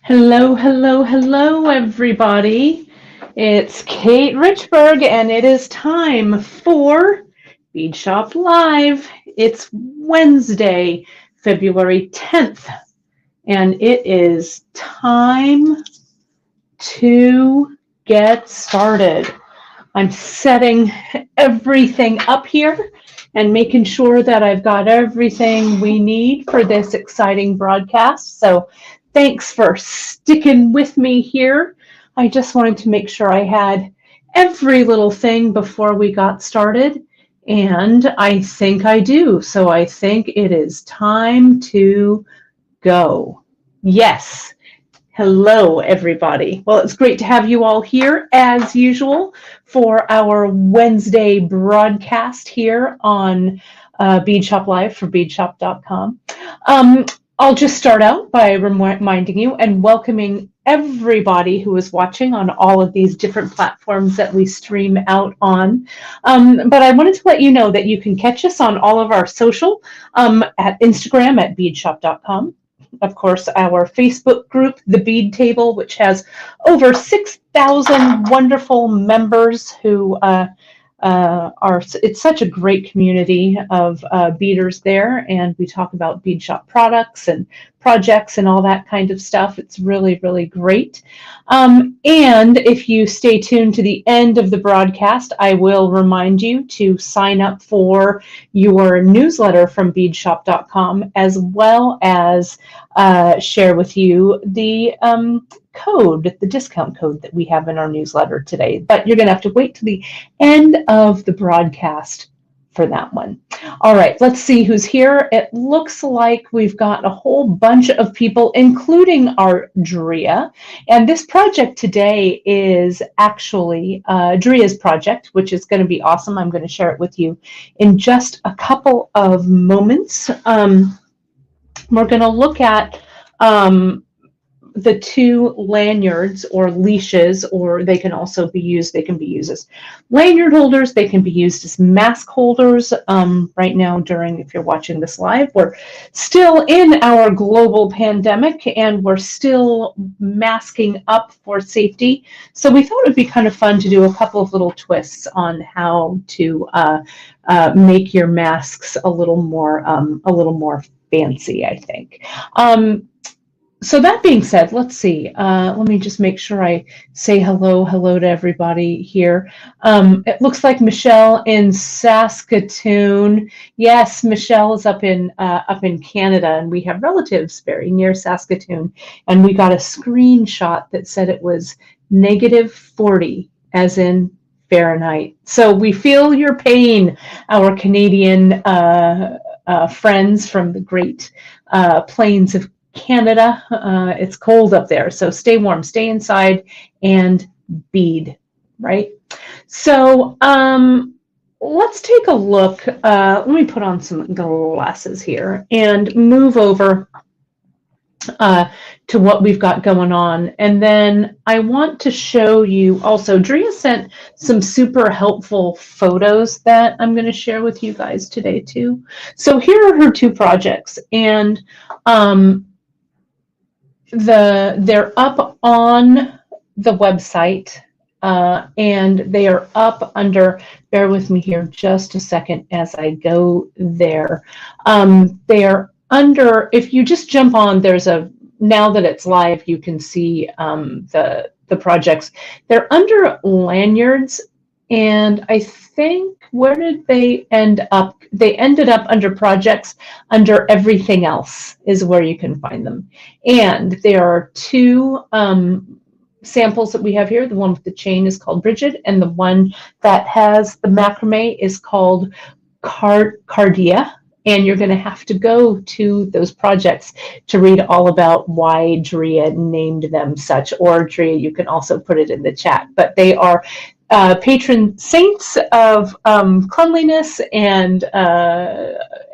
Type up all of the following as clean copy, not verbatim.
Hello, hello, hello, everybody. It's Kate Richburg, and it is time for Beadshop Live. It's Wednesday, February 10th, and it is time to get started. I'm setting everything up here and making sure that I've got everything we need for this exciting broadcast. So thanks for sticking with me here. I just wanted to make sure I had every little thing before we got started, and I think I do. So I think it is time to go. Yes. Hello, everybody. Well, it's great to have you all here, as usual, for our Wednesday broadcast here on Beadshop Live for Beadshop.com. I'll just start out by reminding you and welcoming everybody who is watching on all of these different platforms that we stream out on. But I wanted to let you know that you can catch us on all of our social at Instagram at Beadshop.com. Of course, our Facebook group, The Bead Table, which has over 6,000 wonderful members who it's such a great community of beaders there, and we talk about bead shop products and projects and all that kind of stuff. It's really, really great. And if you stay tuned to the end of the broadcast, I will remind you to sign up for your newsletter from beadshop.com, as well as share with you the code, the discount code that we have in our newsletter today. But you're going to have to wait to the end of the broadcast for that one. All right, let's see who's here. It looks like we've got a whole bunch of people, including our Drea. And this project today is actually Drea's project, which is going to be awesome. I'm going to share it with you in just a couple of moments. We're going to look at the two lanyards or leashes, or they can also be used, they can be used as lanyard holders, they can be used as mask holders. Right now, if you're watching this live, we're still in our global pandemic and we're still masking up for safety. So we thought it would be kind of fun to do a couple of little twists on how to make your masks a little more fancy, I think. So that being said, let's see. Let me just make sure I say hello to everybody here. It looks like Michelle in Saskatoon. Yes, Michelle is up in Canada, and we have relatives very near Saskatoon. And we got a screenshot that said it was -40, as in Fahrenheit. So we feel your pain, our Canadian friends from the Great Plains of Canada. It's cold up there, so stay warm, stay inside, and bead, right? So let's take a look. Let me put on some glasses here and move over to what we've got going on. And then I want to show you also, Drea sent some super helpful photos that I'm going to share with you guys today too. So here are her two projects, and they're up on the website, and they are up under, bear with me here just a second as I go there. They are under, if you just jump on, now that it's live, you can see the projects. They're under lanyards, and I think, where did they end up? They ended up under projects, under everything else is where you can find them. And there are two samples that we have here. The one with the chain is called Bridget, and the one that has the macrame is called Cardia. And you're going to have to go to those projects to read all about why Drea named them such. Or Drea, you can also put it in the chat. But they are patron saints of cleanliness, and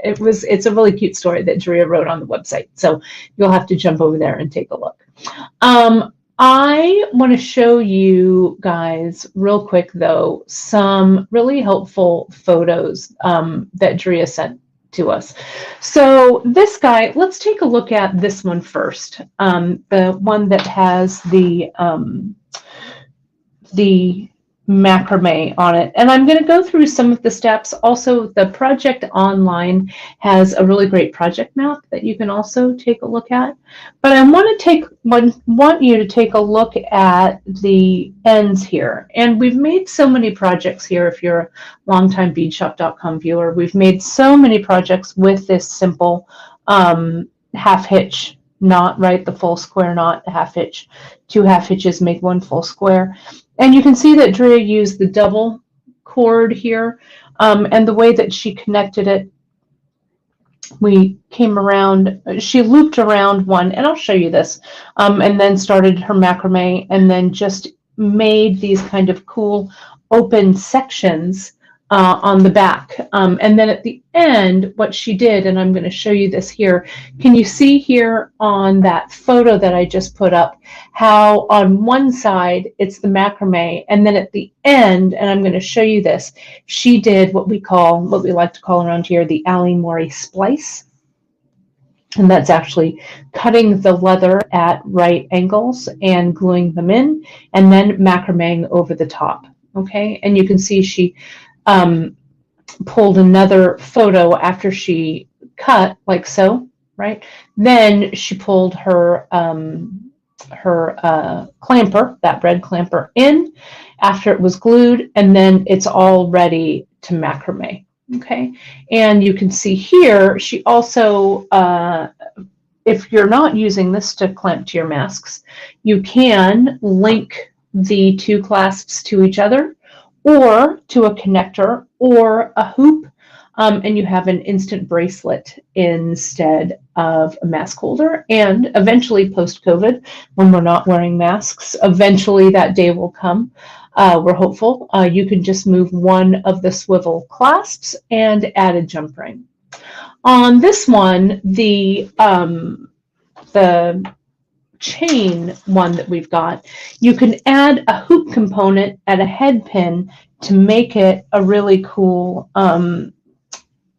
it's a really cute story that Drea wrote on the website. So you'll have to jump over there and take a look. I want to show you guys real quick, though, some really helpful photos that Drea sent to us. So this guy, let's take a look at this one first. The one that has the macrame on it. And I'm going to go through some of the steps. Also, the project online has a really great project map that you can also take a look at. But I want you to take a look at the ends here. And we've made so many projects here. If you're a longtime beadshop.com viewer, we've made so many projects with this simple half hitch knot, right? The full square knot, half hitch, 2 half hitches make 1 full square. And you can see that Drea used the double cord here, and the way that she connected it, we came around, she looped around one, and I'll show you this, and then started her macrame, and then just made these kind of cool open sections on the back. And then at the end, what she did, and I'm going to show you this here, can you see here on that photo that I just put up, how on one side it's the macrame, and then at the end, and I'm going to show you this, she did what we like to call around here the Lanyards splice. And that's actually cutting the leather at right angles and gluing them in, and then macrameing over the top. Okay, and you can see she pulled another photo after she cut, like so, right? Then she pulled her clamper, that red clamper, in after it was glued, and then it's all ready to macrame. Okay, and you can see here she also, if you're not using this to clamp to your masks, you can link the 2 clasps to each other, or to a connector or a hoop, and you have an instant bracelet instead of a mask holder. And eventually, post-COVID, when we're not wearing masks, eventually that day will come. We're hopeful. You can just move one of the swivel clasps and add a jump ring. On this one, the chain one that we've got, you can add a hoop component at a head pin to make it a really cool, and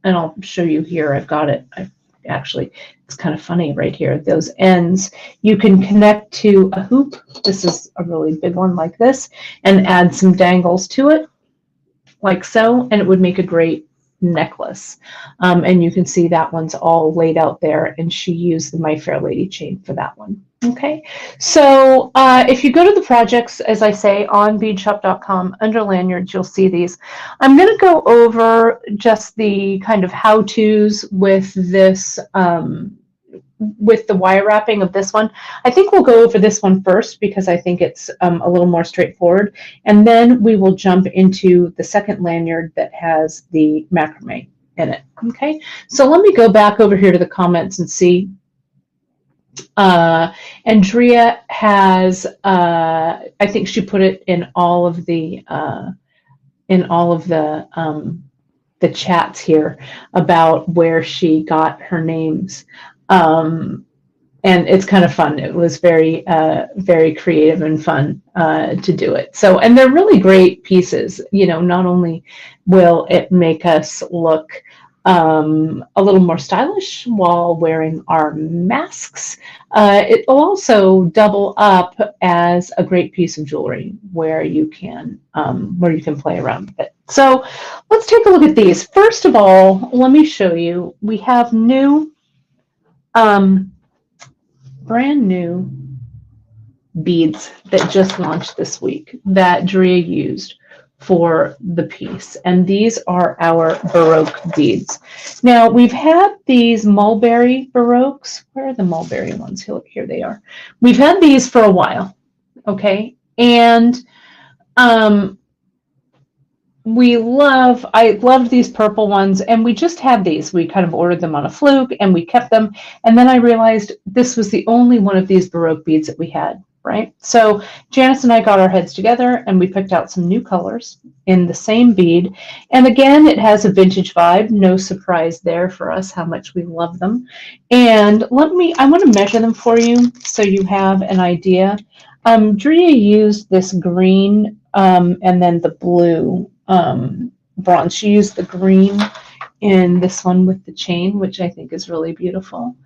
I'll show you here, I've got it, actually, it's kind of funny right here, those ends, you can connect to a hoop, this is a really big one like this, and add some dangles to it, like so, and it would make a great necklace. And you can see that one's all laid out there, and she used the My Fair Lady chain for that one. Okay, so if you go to the projects, as I say, on beadshop.com under lanyards, you'll see these. I'm going to go over just the kind of how-tos with this, with the wire wrapping of this one. I think we'll go over this one first because I think it's a little more straightforward, and then we will jump into the second lanyard that has the macrame in it. Okay, so let me go back over here to the comments and see. Andrea has, I think she put it in all of the chats here about where she got her names. And it's kind of fun. It was very, very creative and fun to do it. So, and they're really great pieces. You know, not only will it make us look a little more stylish while wearing our masks, it will also double up as a great piece of jewelry where you can play around with it. So let's take a look at these. First of all, let me show you. We have new, brand new beads that just launched this week that Drea used for the piece, and these are our Baroque beads. Now, we've had these mulberry Baroques. Where are the mulberry ones? Here they are. We've had these for a while, okay? And I loved these purple ones, and we just had these. We kind of ordered them on a fluke, and we kept them, and then I realized this was the only one of these Baroque beads that we had. Right? So Janice and I got our heads together and we picked out some new colors in the same bead. And again, it has a vintage vibe. No surprise there for us how much we love them. And I want to measure them for you so you have an idea. Drea used this green and then the blue bronze. She used the green in this one with the chain, which I think is really beautiful.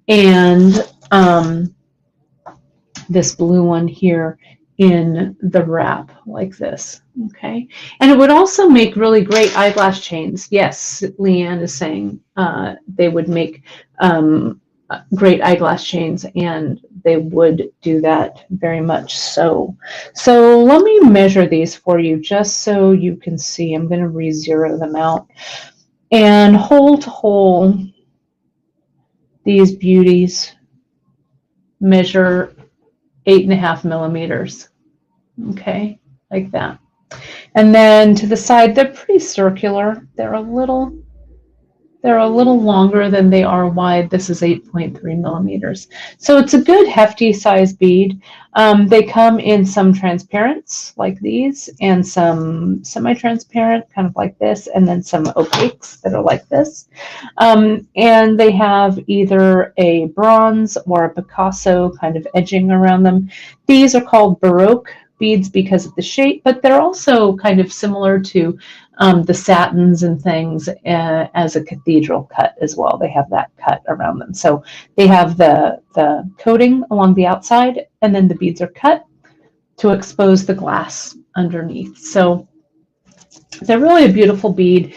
And this blue one here in the wrap like this. Okay. And it would also make really great eyeglass chains. Yes, Leanne is saying they would make great eyeglass chains, and they would do that very much so. So let me measure these for you just so you can see. I'm going to re-zero them out. And hole to hole, these beauties measure 8.5 millimeters. Okay, like that. And then to the side, they're pretty circular. They're a little longer than they are wide. This is 8.3 millimeters. So it's a good hefty size bead. They come in some transparents like these, and some semi-transparent kind of like this, and then some opaques that are like this. And they have either a bronze or a Picasso kind of edging around them. These are called Baroque beads because of the shape, but they're also kind of similar to the satins and things as a cathedral cut as well. They have that cut around them. So they have the coating along the outside, and then the beads are cut to expose the glass underneath. So they're really a beautiful bead.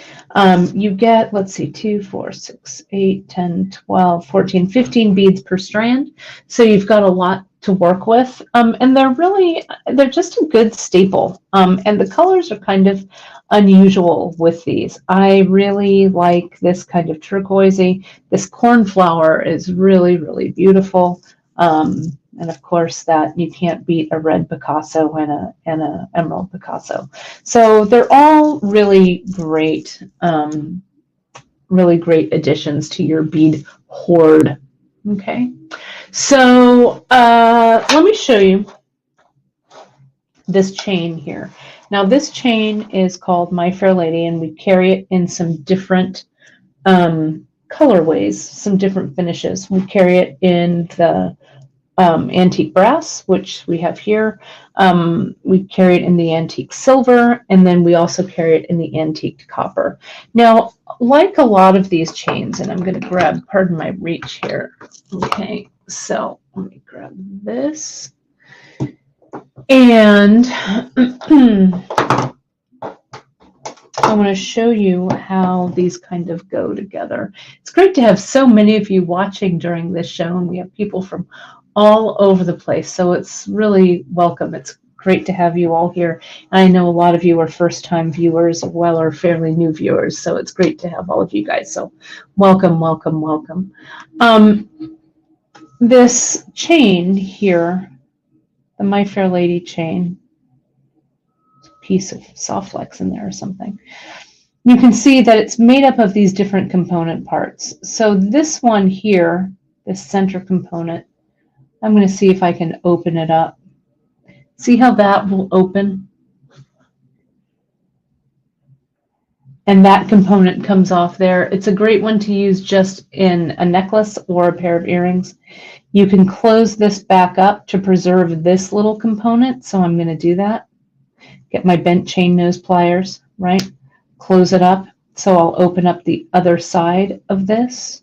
You get, let's see, 2, 4, 6, 8, 10, 12, 14, 15 beads per strand. So you've got a lot to work with. And they're just a good staple. And the colors are kind of unusual with these. I really like this kind of turquoisey. This cornflower is really, really beautiful. And of course that you can't beat a red Picasso and a emerald Picasso. So they're all really great additions to your bead hoard. Okay, so let me show you this chain here. Now this chain is called My Fair Lady, and we carry it in some different colorways, some different finishes. We carry it in the antique brass, which we have here. We carry it in the antique silver, and then we also carry it in the antique copper. Now, like a lot of these chains, and I'm going to grab, pardon my reach here. Okay, so let me grab this. And I want to show you how these kind of go together. It's great to have so many of you watching during this show, and we have people from all over the place, so it's really welcome. It's great to have you all here. And I know a lot of you are first-time viewers, well, or fairly new viewers, so it's great to have all of you guys. So welcome, welcome, welcome. This chain here, the My Fair Lady chain, piece of soft flex in there or something. You can see that it's made up of these different component parts. So this one here, this center component, I'm going to see if I can open it up. See how that will open? And that component comes off there. It's a great one to use just in a necklace or a pair of earrings. You can close this back up to preserve this little component. So I'm going to do that. Get my bent chain nose pliers, right? Close it up. So I'll open up the other side of this.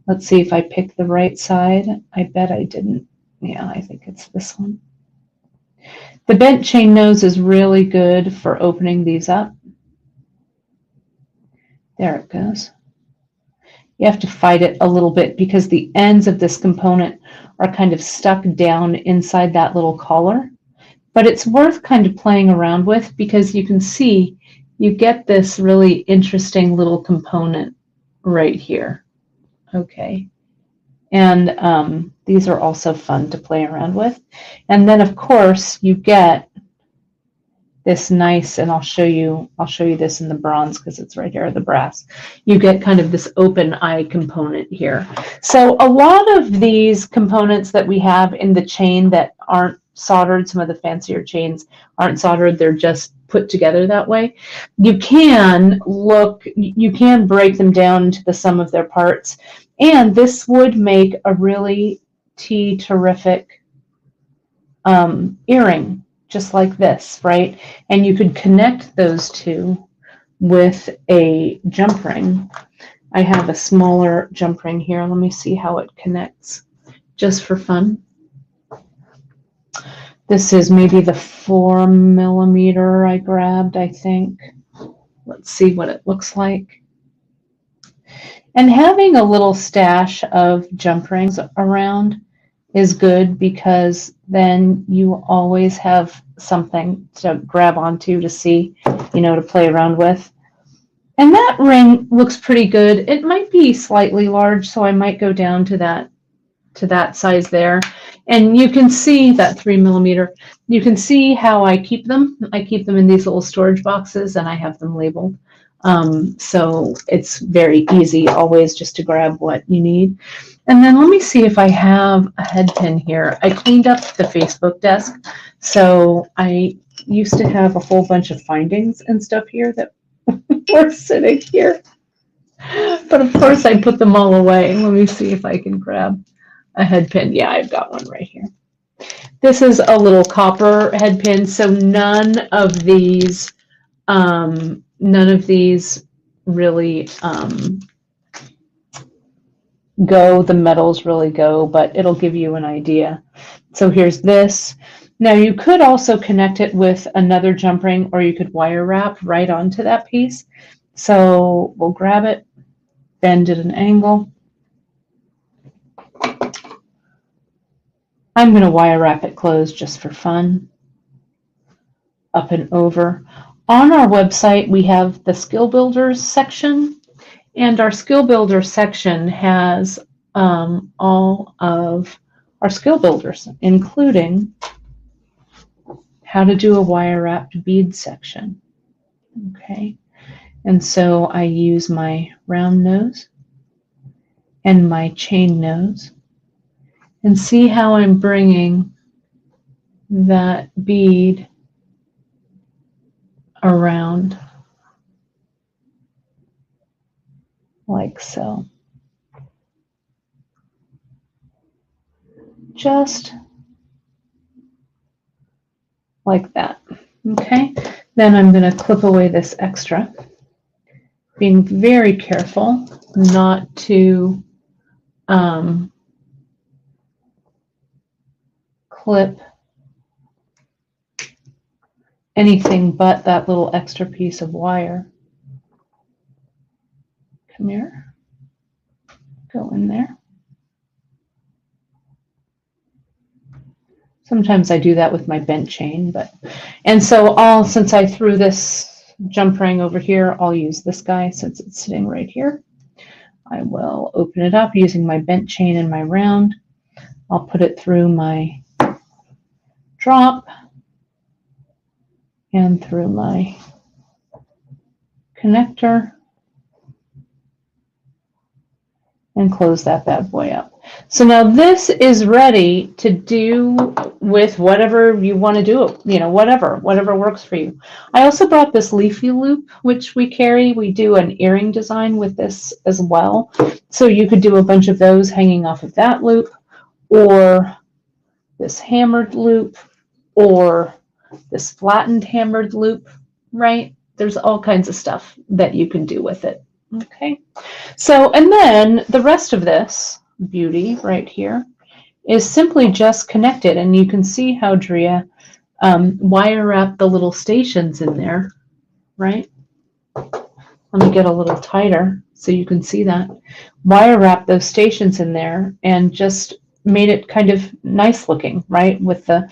Let's see if I pick the right side. I bet I didn't. Yeah, I think it's this one. The bent chain nose is really good for opening these up. There it goes. You have to fight it a little bit because the ends of this component are kind of stuck down inside that little collar. But it's worth kind of playing around with because you can see you get this really interesting little component right here. Okay. And these are also fun to play around with. And then of course you get this nice, and I'll show you this in the bronze because it's right here, the brass. You get kind of this open eye component here. So a lot of these components that we have in the chain that aren't soldered, some of the fancier chains aren't soldered, they're just put together that way. You can break them down into the sum of their parts, and this would make a really terrific earring, just like this, right? And you could connect those two with a jump ring. I have a smaller jump ring here. Let me see how it connects just for fun. This is maybe the 4mm I grabbed, I think. Let's see what it looks like. And having a little stash of jump rings around is good because then you always have something to grab onto to see, to play around with. And that ring looks pretty good. It might be slightly large, so I might go down to that size there. And you can see that 3mm. You can see how I keep them. I keep them in these little storage boxes and I have them labeled. So it's very easy always just to grab what you need. And then let me see if I have a head pin here. I cleaned up the Facebook desk. So I used to have a whole bunch of findings and stuff here that were sitting here. But of course I put them all away. Let me see if I can grab a head pin. Yeah, I've got one right here. This is a little copper head pin. So none of these really go, the metals really go, but it'll give you an idea. So here's this. Now you could also connect it with another jump ring, or you could wire wrap right onto that piece. So we'll grab it, bend at an angle. I'm going to wire wrap it closed just for fun. Up and over. On our website, we have the Skill Builders section, and our Skill Builder section has all of our skill builders, including how to do a wire wrapped bead section. Okay, and so I use my round nose and my chain nose, and see how I'm bringing that bead around like so. Just like that. Okay, then I'm going to clip away this extra, being very careful not to clip anything but that little extra piece of wire. Come here, go in there. Sometimes I do that with my bent chain, and so since I threw this jump ring over here, I'll use this guy since it's sitting right here. I will open it up using my bent chain and my round. I'll put it through my drop and through my connector and close that bad boy up. So now this is ready to do with whatever you want to do, whatever works for you. I also brought this leafy loop, which we carry. We do an earring design with this as well. So you could do a bunch of those hanging off of that loop, or this hammered loop, or this flattened hammered loop, right? There's all kinds of stuff that you can do with it. Okay, so, and then the rest of this beauty right here is simply just connected, and you can see how Drea wire wrapped the little stations in there, right? Let me get a little tighter so you can see that. Wire wrap those stations in there and just made it kind of nice looking, right? With the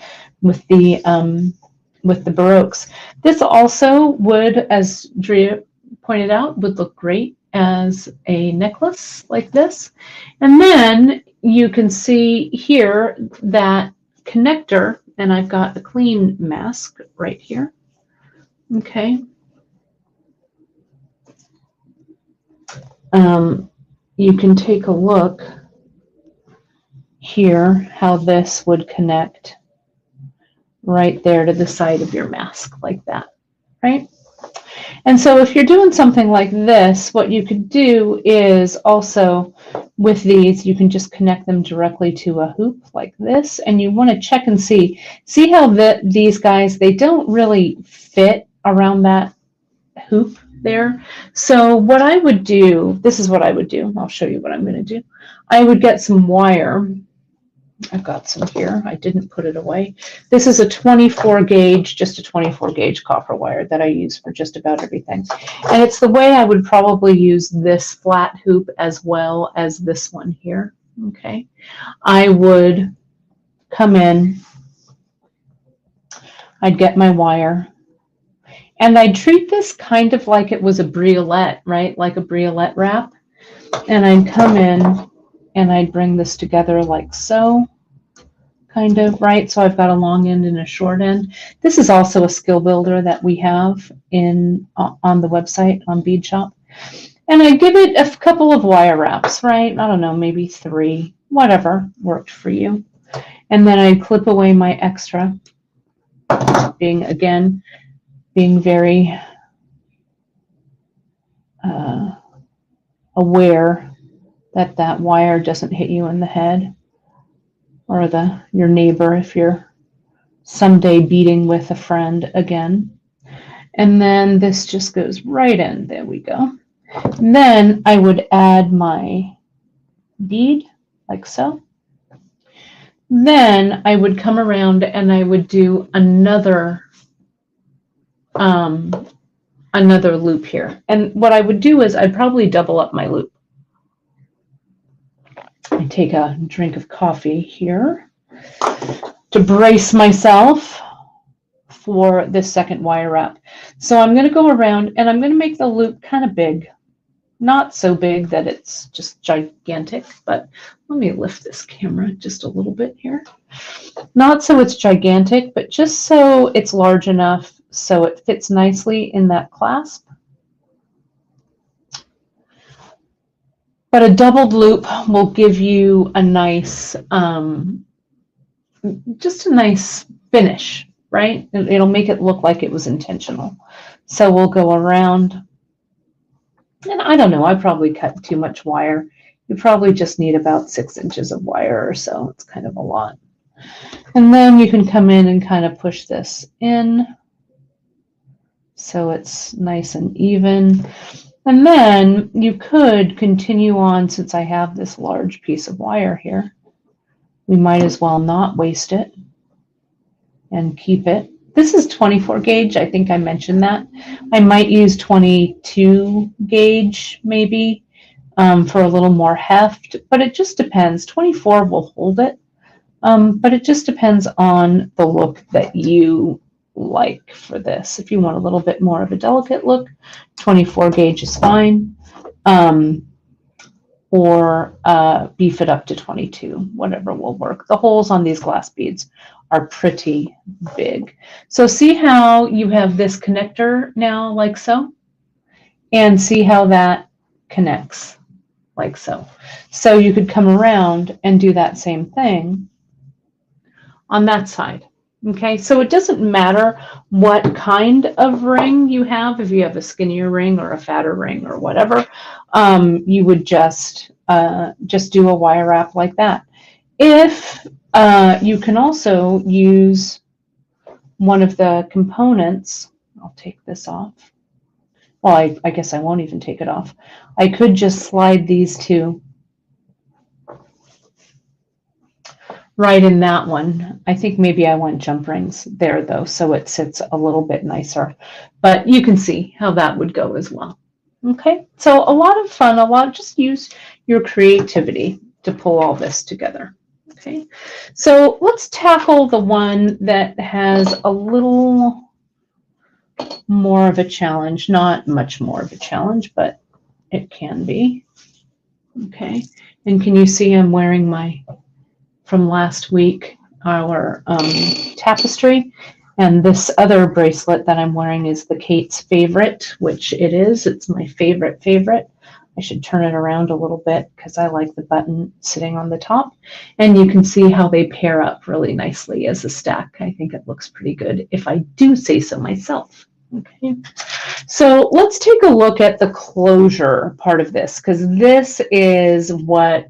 baroques. This also would, as Drea pointed out, would look great as a necklace like this. And then you can see here that connector, and I've got a clean mask right here. Okay. You can take a look here how this would connect right there to the side of your mask like that, right? And so if you're doing something like this, what you could do is also with these, you can just connect them directly to a hoop like this. And you want to check and see how these guys, they don't really fit around that hoop. there. So what I would do, this is what I would do. I'll show you what I'm going to do. I would get some wire. I've got some here. I didn't put it away. This is a 24 gauge, just a 24 gauge copper wire that I use for just about everything. And it's the way I would probably use this flat hoop as well as this one here. Okay. I would come in, I'd get my wire, and I'd treat this kind of like it was a briolette, right? Like a briolette wrap. And I'd come in and I'd bring this together like so, kind of, right? So I've got a long end and a short end. This is also a skill builder that we have on the website, on Beadshop. And I give it a couple of wire wraps, right? I don't know, maybe 3, whatever worked for you. And then I clip away my extra, being very aware that that wire doesn't hit you in the head or your neighbor if you're someday beading with a friend again. And then this just goes right in. There we go. And then I would add my bead like so. Then I would come around and I would do another loop here. And what I would do is I'd probably double up my loop. I take a drink of coffee here to brace myself for this second wire wrap. So I'm going to go around and I'm going to make the loop kind of big. Not so big that it's just gigantic, but let me lift this camera just a little bit here. Not so it's gigantic, but just so it's large enough so it fits nicely in that clasp. But a doubled loop will give you a nice, just a nice finish, right? It'll make it look like it was intentional. So we'll go around. And I don't know, I probably cut too much wire. You probably just need about 6 inches of wire or so. It's kind of a lot. And then you can come in and kind of push this in so it's nice and even. And then you could continue on, since I have this large piece of wire here. We might as well not waste it and keep it. This is 24 gauge. I think I mentioned that. I might use 22 gauge maybe for a little more heft, but it just depends. 24 will hold it, but it just depends on the look that you like for this. If you want a little bit more of a delicate look, 24 gauge is fine, or beef it up to 22, whatever will work. The holes on these glass beads are pretty big. So see how you have this connector now like so, and see how that connects like so. So you could come around and do that same thing on that side. Okay, so it doesn't matter what kind of ring you have. If you have a skinnier ring or a fatter ring or whatever, you would just do a wire wrap like that. If you can also use one of the components, I'll take this off. Well, I guess I won't even take it off. I could just slide these two right in that one. I think maybe I want jump rings there though, so it sits a little bit nicer. But you can see how that would go as well. Okay, so a lot of fun, just use your creativity to pull all this together. Okay, so let's tackle the one that has a little more of a challenge, not much more of a challenge, but it can be. Okay, and can you see I'm wearing my, from last week, our tapestry, and this other bracelet that I'm wearing is the Kate's favorite, which it is. It's my favorite. I should turn it around a little bit because I like the button sitting on the top, and you can see how they pair up really nicely as a stack. I think it looks pretty good, if I do say so myself. Okay, so let's take a look at the closure part of this, because this is what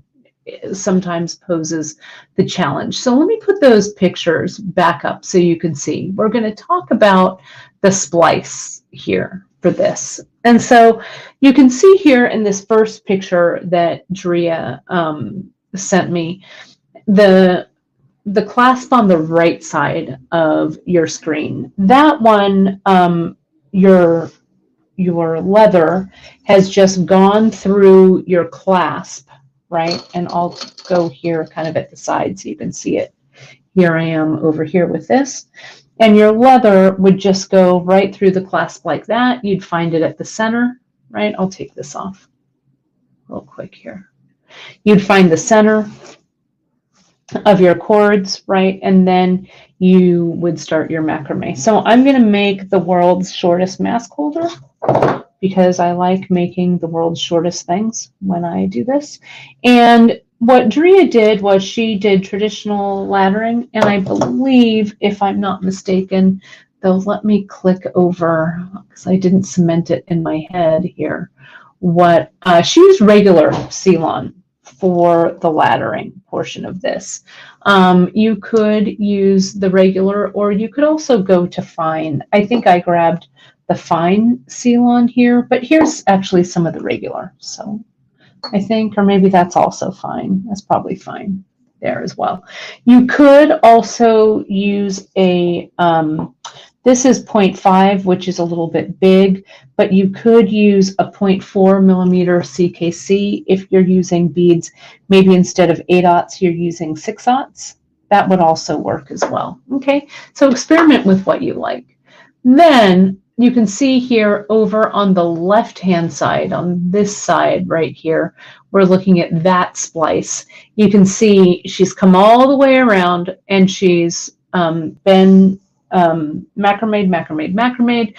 sometimes poses the challenge. So let me put those pictures back up so you can see. We're going to talk about the splice here. for this. And so you can see here in this first picture that Drea sent me, the clasp on the right side of your screen. That one, your leather has just gone through your clasp, right? And I'll go here kind of at the side so you can see it. Here I am over here with this. And your leather would just go right through the clasp like that. You'd find it at the center, right? I'll take this off real quick here. You'd find the center of your cords, right? And then you would start your macrame. So I'm going to make the world's shortest mask holder because I like making the world's shortest things when I do this. And what Drea did was she did traditional laddering, and I believe, if I'm not mistaken, they'll let me click over because I didn't cement it in my head here. What she used regular Ceylon for the laddering portion of this. You could use the regular, or you could also go to fine. I think I grabbed the fine Ceylon here, but here's actually some of the regular. So I think, or maybe that's also fine. That's probably fine there as well. You could also use a, this is 0.5, which is a little bit big, but you could use a 0.4 millimeter CKC if you're using beads. Maybe instead of 8/0, you're using 6/0. That would also work as well. Okay, so experiment with what you like. Then you can see here over on the left-hand side, on this side right here, we're looking at that splice. You can see she's come all the way around and she's been macrame,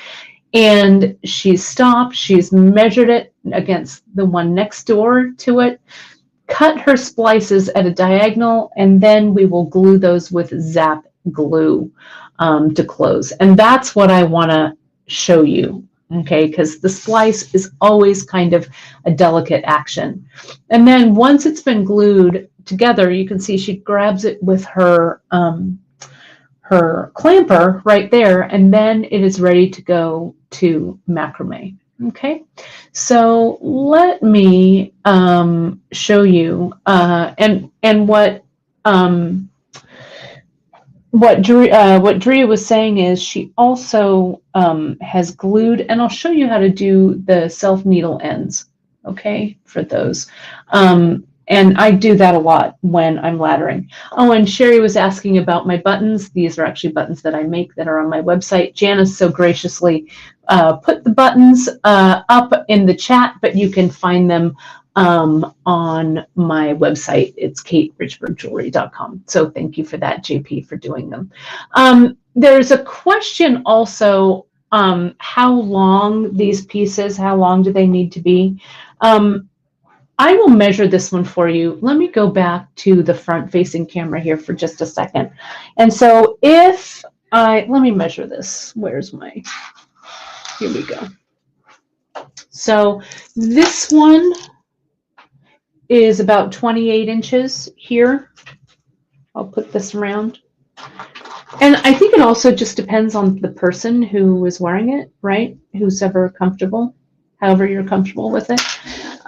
and she's stopped. She's measured it against the one next door to it, cut her splices at a diagonal, and then we will glue those with Zap glue to close. And that's what I want to show you, okay, because the splice is always kind of a delicate action. And then once it's been glued together, you can see she grabs it with her clamper right there, and then it is ready to go to macrame. Okay, so let me show you and what Drea was saying is she also has glued, and I'll show you how to do the self needle ends, okay, for those. And I do that a lot when I'm laddering. Oh, and Sherry was asking about my buttons. These are actually buttons that I make that are on my website. Janice so graciously put the buttons up in the chat, but you can find them on my website. It's katerichbergjewelry.com. So thank you for that, JP, for doing them. There's a question also, how long these pieces, how long do they need to be? I will measure this one for you. Let me go back to the front facing camera here for just a second. And so if let me measure this. Where's my, here we go. So this one is about 28 inches here. I'll put this around. And I think it also just depends on the person who is wearing it, right? Who's ever comfortable, however you're comfortable with it.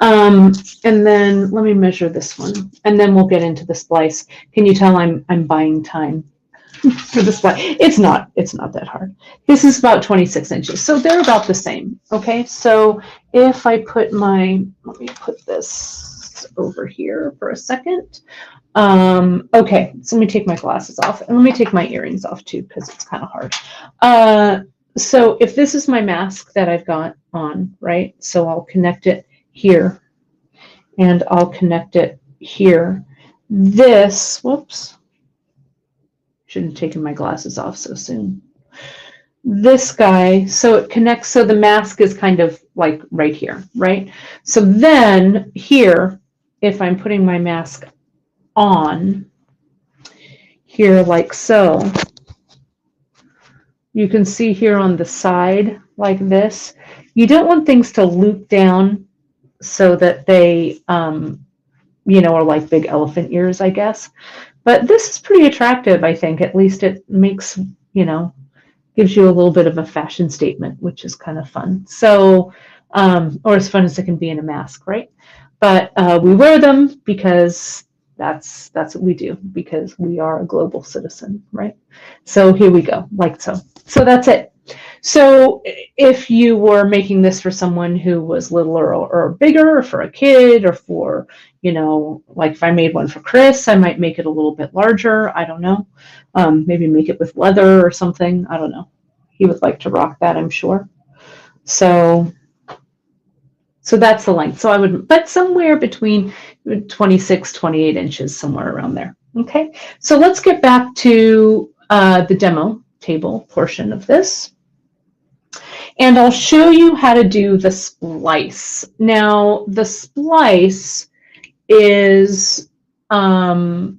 And then let me measure this one, and then we'll get into the splice. Can you tell I'm buying time for the splice? It's not that hard. This is about 26 inches, so they're about the same. Okay, so if I put my, let me put this over here for a second. Okay, so let me take my glasses off, and let me take my earrings off too, because it's kind of hard. So if this is my mask that I've got on, right? So I'll connect it here, and I'll connect it here. This, whoops, shouldn't have taken my glasses off so soon. This guy, so it connects, so the mask is kind of like right here, right? So then here, if I'm putting my mask on here like so, you can see here on the side like this. You don't want things to loop down so that they, you know, are like big elephant ears, I guess. But this is pretty attractive, I think. At least it makes, you know, gives you a little bit of a fashion statement, which is kind of fun. So, or as fun as it can be in a mask, right? But we wear them because that's what we do, because we are a global citizen, right? So here we go, like so. So that's it. So if you were making this for someone who was littler or bigger, or for a kid, or for, you know, like if I made one for Chris, I might make it a little bit larger. I don't know. Maybe make it with leather or something. I don't know. He would like to rock that, I'm sure. So that's the length. So I would, but somewhere between 26, 28 inches, somewhere around there. Okay. So let's get back to the demo table portion of this. And I'll show you how to do the splice. Now, the splice is, I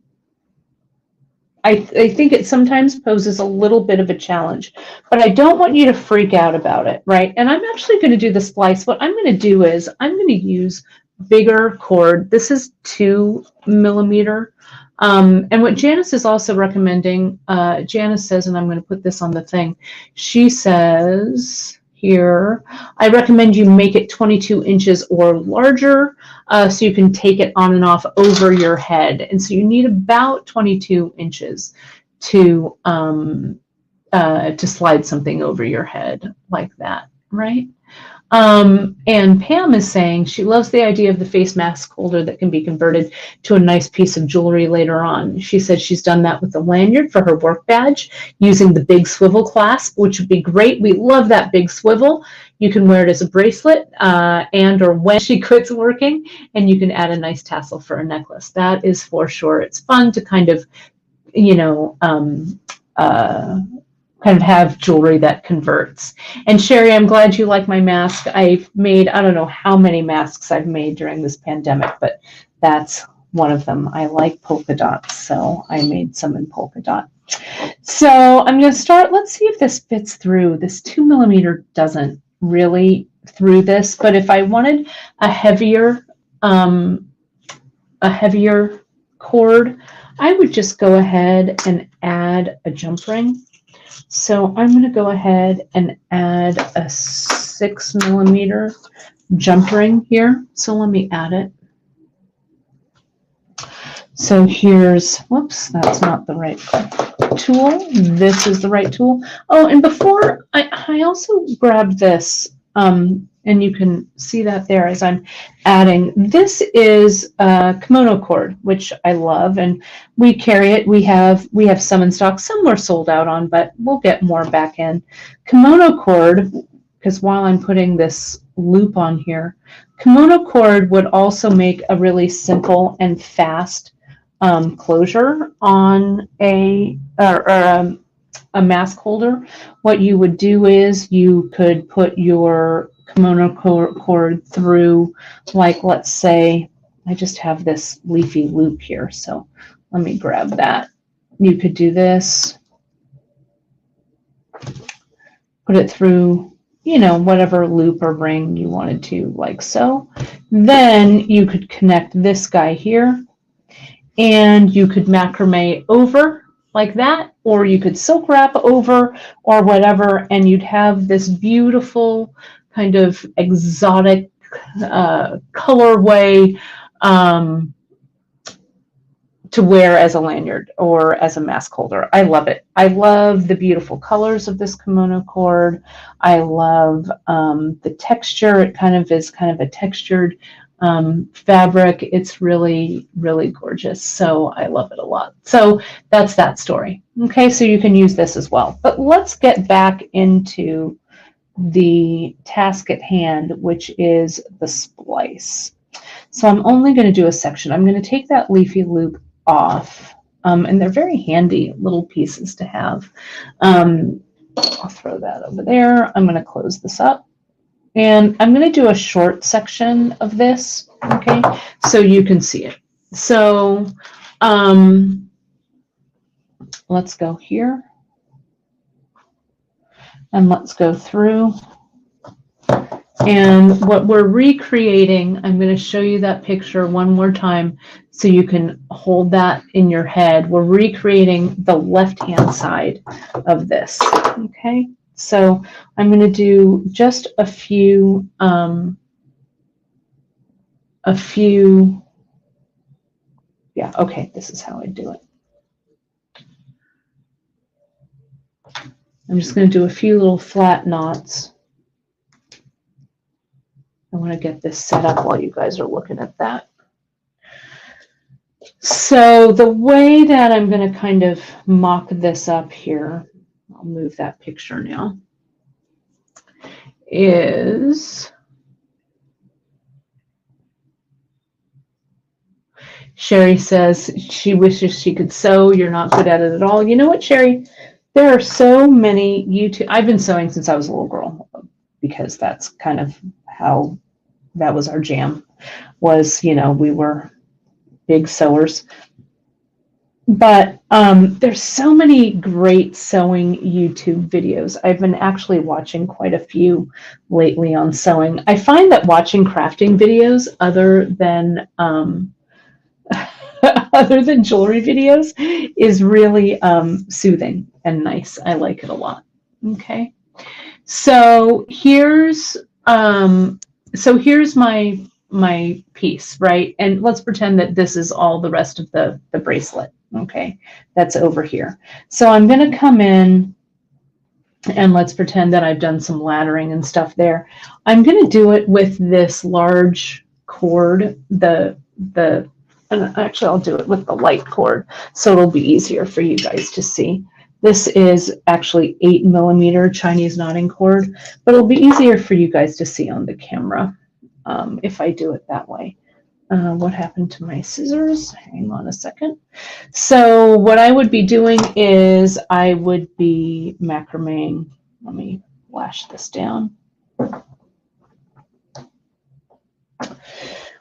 think it sometimes poses a little bit of a challenge, but I don't want you to freak out about it, right? And I'm actually going to do the splice. What I'm going to do is I'm going to use bigger cord. This is 2 millimeter. And what Janice is also recommending, Janice says, and I'm going to put this on the thing, she says here, I recommend you make it 22 inches or larger, so you can take it on and off over your head. And so you need about 22 inches to slide something over your head like that, right? And Pam is saying she loves the idea of the face mask holder that can be converted to a nice piece of jewelry later on. She said she's done that with the lanyard for her work badge using the big swivel clasp, which would be great. We love that big swivel. You can wear it as a bracelet and or when she quits working, and you can add a nice tassel for a necklace. That is for sure. It's fun to kind of, you know, kind of have jewelry that converts. And Sherry, I'm glad you like my mask. I've made, I don't know how many masks I've made during this pandemic, but that's one of them. I like polka dots, so I made some in polka dot. So I'm going to start, let's see if this fits through. This 2 millimeter doesn't really through this, but if I wanted a heavier cord, I would just go ahead and add a jump ring. So I'm going to go ahead and add a 6 millimeter jump ring here. So let me add it. So here's, whoops, that's not the right tool. This is the right tool. Oh, and before, I also grabbed this, and you can see that there as I'm adding. This is a kimono cord, which I love, and we carry it. We have some in stock. Some we're sold out on, but we'll get more back in. Kimono cord, because while I'm putting this loop on here, kimono cord would also make a really simple and fast closure on a mask holder. What you would do is you could put your kimono cord through, like, let's say, I just have this leafy loop here, so let me grab that. You could do this, put it through, you know, whatever loop or ring you wanted to, like so. Then you could connect this guy here, and you could macrame over like that, or you could silk wrap over or whatever, and you'd have this beautiful kind of exotic colorway to wear as a lanyard or as a mask holder. I love it. I love the beautiful colors of this kimono cord. I love the texture. It kind of is kind of a textured fabric. It's really, really gorgeous. So I love it a lot. So that's that story. Okay, so you can use this as well. But let's get back into the task at hand, which is the splice. So I'm only going to do a section. I'm going to take that leafy loop off, and they're very handy little pieces to have. I'll throw that over there. I'm going to close this up. And I'm going to do a short section of this, okay, so you can see it. So let's go here. And let's go through. And what we're recreating, I'm going to show you that picture one more time so you can hold that in your head. We're recreating the left-hand side of this, okay? So I'm going to do just a few, yeah, okay, this is how I do it. I'm just going to do a few little flat knots. I want to get this set up while you guys are looking at that. So the way that I'm going to kind of mock this up here, I'll move that picture now, is Sherry says she wishes she could sew. You're not good at it at all. You know what, Sherry? There are so many YouTube. I've been sewing since I was a little girl because that's kind of how that was our jam. Was, you know, we were big sewers. But there's so many great sewing YouTube videos. I've been actually watching quite a few lately on sewing. I find that watching crafting videos other than other than jewelry videos is really soothing and nice. I like it a lot. Okay, so here's my piece, right? And let's pretend that this is all the rest of the bracelet. Okay, that's over here. So I'm going to come in and let's pretend that I've done some laddering and stuff there. I'm going to do it with this large cord, and actually I'll do it with the light cord so it'll be easier for you guys to see. This is actually 8mm Chinese knotting cord, but it'll be easier for you guys to see on the camera if I do it that way. What happened to my scissors? Hang on a second. So what I would be doing is I would be macrameing. Let me lash this down.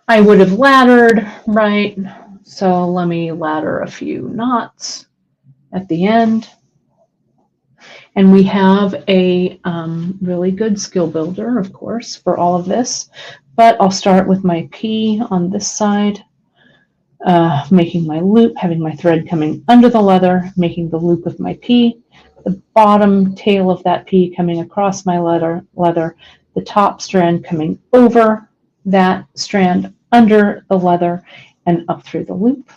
I would have laddered, right? So let me ladder a few knots at the end. And we have a really good skill builder, of course, for all of this. But I'll start with my P on this side, making my loop, having my thread coming under the leather, making the loop with my P, the bottom tail of that P coming across my leather, the top strand coming over that strand under the leather and up through the loop.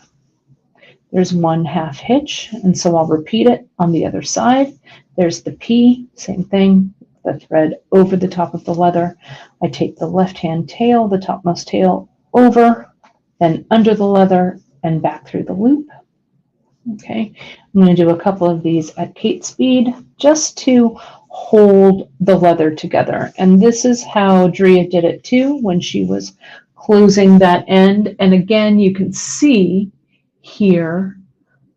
There's 1/2 hitch, and so I'll repeat it on the other side. There's the P, same thing, the thread over the top of the leather. I take the left-hand tail, the topmost tail, over, then under the leather and back through the loop. Okay, I'm going to do a couple of these at Kate speed just to hold the leather together. And this is how Drea did it too when she was closing that end. And again, you can see here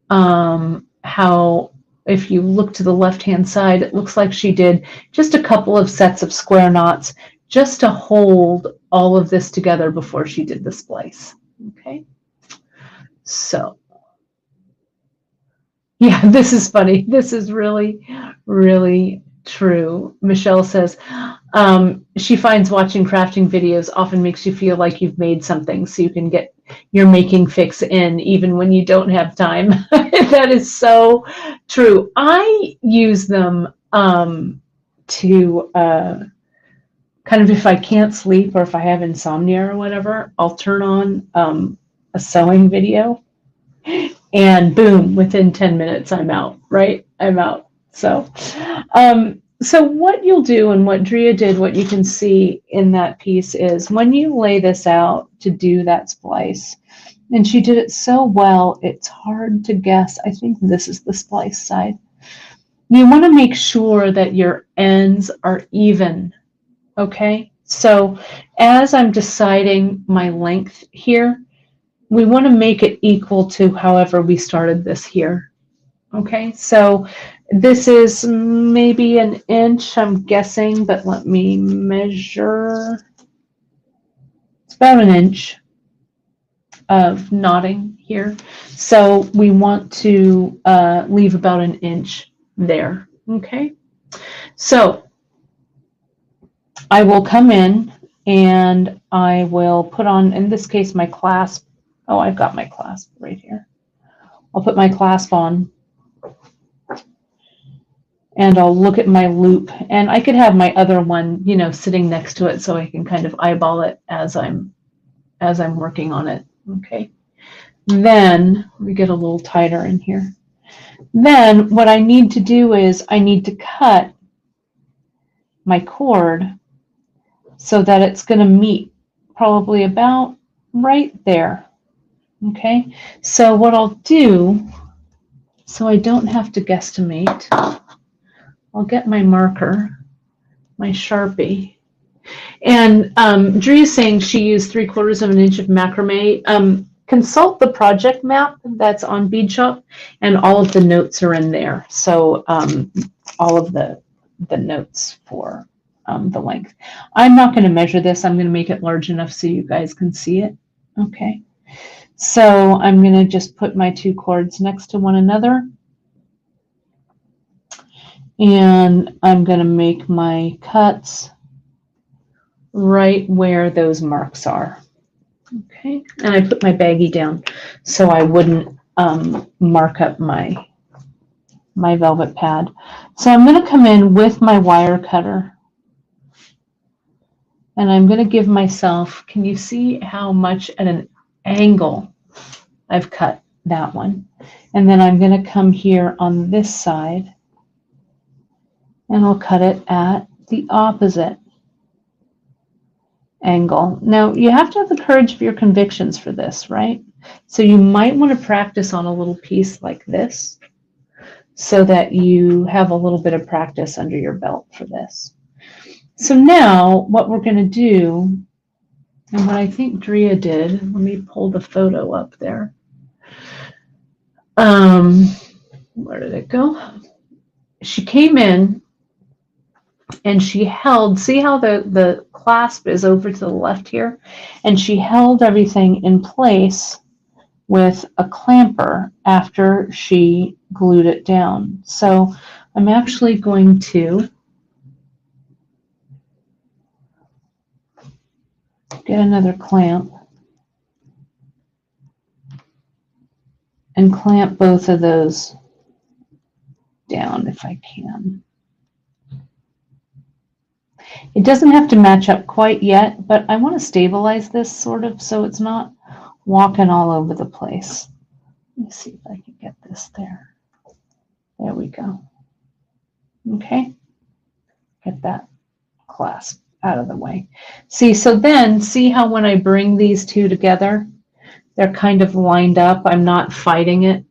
how if you look to the left-hand side, it looks like she did just a couple of sets of square knots just to hold all of this together before she did the splice. Okay, so yeah, this is funny. This is really, really true. Michelle says she finds watching crafting videos often makes you feel like you've made something so you can get your making fix in even when you don't have time. That is so true. I use them to kind of, if I can't sleep or if I have insomnia or whatever, I'll turn on a sewing video and boom, within 10 minutes I'm out, right? I'm out. So so what you'll do, and what Drea did, what you can see in that piece is when you lay this out to do that splice, and she did it so well, it's hard to guess. I think this is the splice side. You want to make sure that your ends are even, okay? So as I'm deciding my length here, we want to make it equal to however we started this here. Okay, so this is maybe 1 inch, I'm guessing, but let me measure. It's about 1 inch of knotting here. So we want to leave about 1 inch there. Okay, so I will come in and I will put on, in this case, my clasp. Oh, I've got my clasp right here. I'll put my clasp on and I'll look at my loop, and I could have my other one, you know, sitting next to it so I can kind of eyeball it as I'm working on it. Okay. Then we get a little tighter in here. Then what I need to do is I need to cut my cord so that it's going to meet probably about right there. Okay. So what I'll do, so I don't have to guesstimate, I'll get my marker, my Sharpie. And Dree is saying she used 3/4 of an inch of macrame. Consult the project map that's on Beadshop, and all of the notes are in there. So all of the notes for the length. I'm not going to measure this. I'm going to make it large enough so you guys can see it. Okay. So I'm going to just put my two cords next to one another. And I'm going to make my cuts right where those marks are. Okay, and I put my baggie down so I wouldn't mark up my velvet pad. So I'm going to come in with my wire cutter, and I'm going to give myself, can you see how much at an angle I've cut that one? And then I'm going to come here on this side, and I'll cut it at the opposite angle. Now, you have to have the courage of your convictions for this, right? So you might want to practice on a little piece like this so that you have a little bit of practice under your belt for this. So now what we're going to do, and what I think Drea did, let me pull the photo up there. Where did it go? She came in and she held, see how the clasp is over to the left here? And she held everything in place with a clamper after she glued it down. So I'm actually going to get another clamp and clamp both of those down if I can. It doesn't have to match up quite yet, but I want to stabilize this sort of so it's not walking all over the place. Let me see if I can get this there. There we go. Okay. Get that clasp out of the way. See, so then see how when I bring these two together, they're kind of lined up. I'm not fighting it.